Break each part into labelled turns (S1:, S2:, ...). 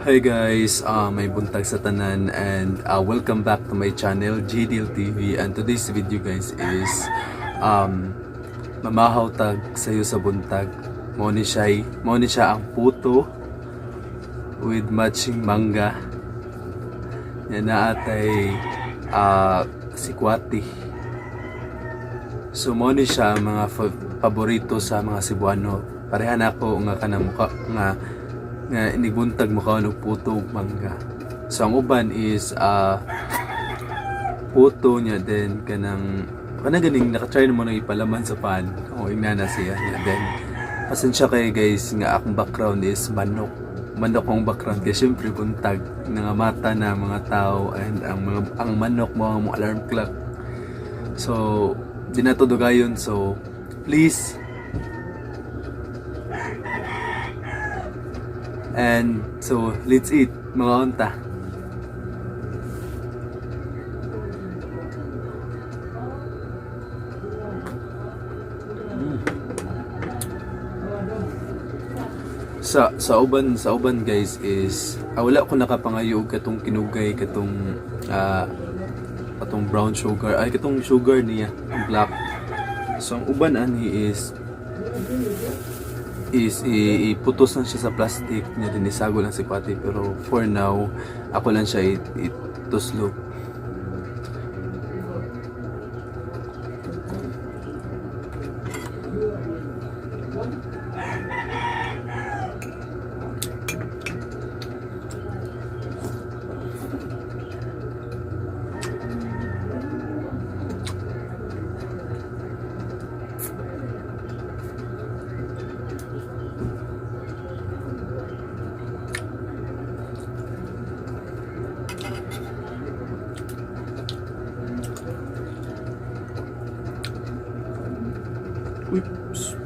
S1: Hey guys, may buntag sa tanan and welcome back to my channel GDL TV. And today's video guys is mamahaw tag sayo sa buntag. Mo ni siya ang puto with matching mangga. Yan na atay sikwate. So mo ni siya mga paborito sa mga Cebuano. Parehan ako nga kanang muka nga inibuntag mo ka ng puto mangga. So ang uban is puto niya din kanang ganing naka-try mo nang ipalaman sa pan. O inana siya niya. Then pasensya kayo guys nga akong background is manok. Manok ang background kaya syempre buntag nga mata na mga tao and ang manok mo ang alarm clock. So di na to dugayon, so please. And so, let's eat mga unta. Sa uban guys is wala ko nakapangayo katong kinugay katong brown sugar ay katong sugar niya black. So ang uban ani is iputos lang siya sa plastic niya din, isago lang si Pati, pero for now ako lang siya ituslog. Oops.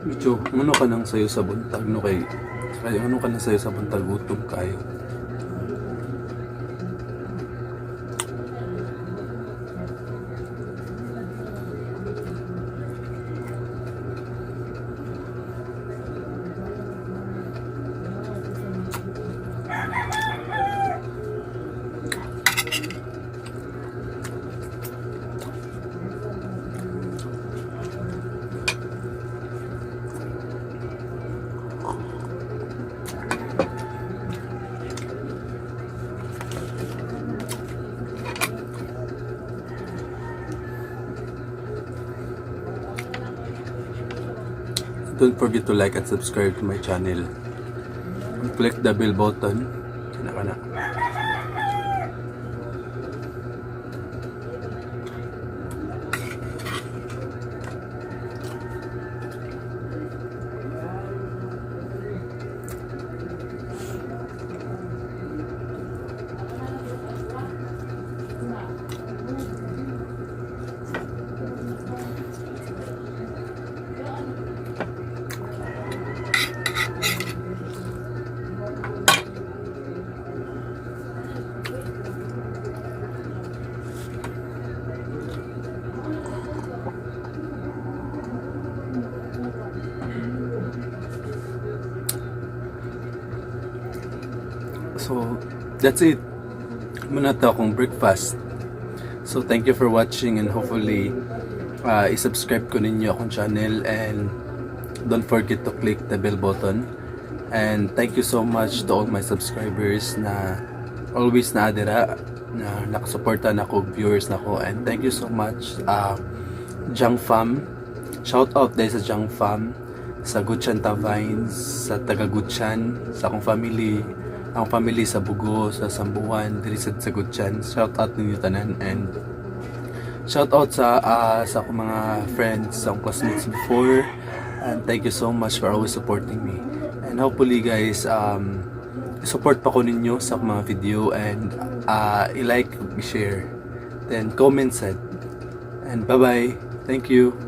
S1: Medyo, ano ka nang sayo sa buntag, no kay ano ka nang sayo sa buntag, gutom kayo. don't forget to like and subscribe to my channel. Click the bell button. Kana. So, that's it. Muna to akong breakfast. So, thank you for watching and hopefully, i-subscribe ko ninyo akong channel and don't forget to click the bell button. And thank you so much to all my subscribers na always na adira, na nakasuporta na ko, viewers na ko. And thank you so much, Jang Fam. Shout out dahil sa Jang Fam, sa Gutchan Tavines, sa taga Gutchan, sa akong family, ang family sa Bugo, sa Sambuan, diri sa Gutchan. Shout out ninyo tanan and shout out sa akong mga friends, sa akong classmates before, and thank you so much for always supporting me. And hopefully guys, support pa ko ninyo sa akong mga video and i-like, i-share, then comment, and bye bye. Thank you.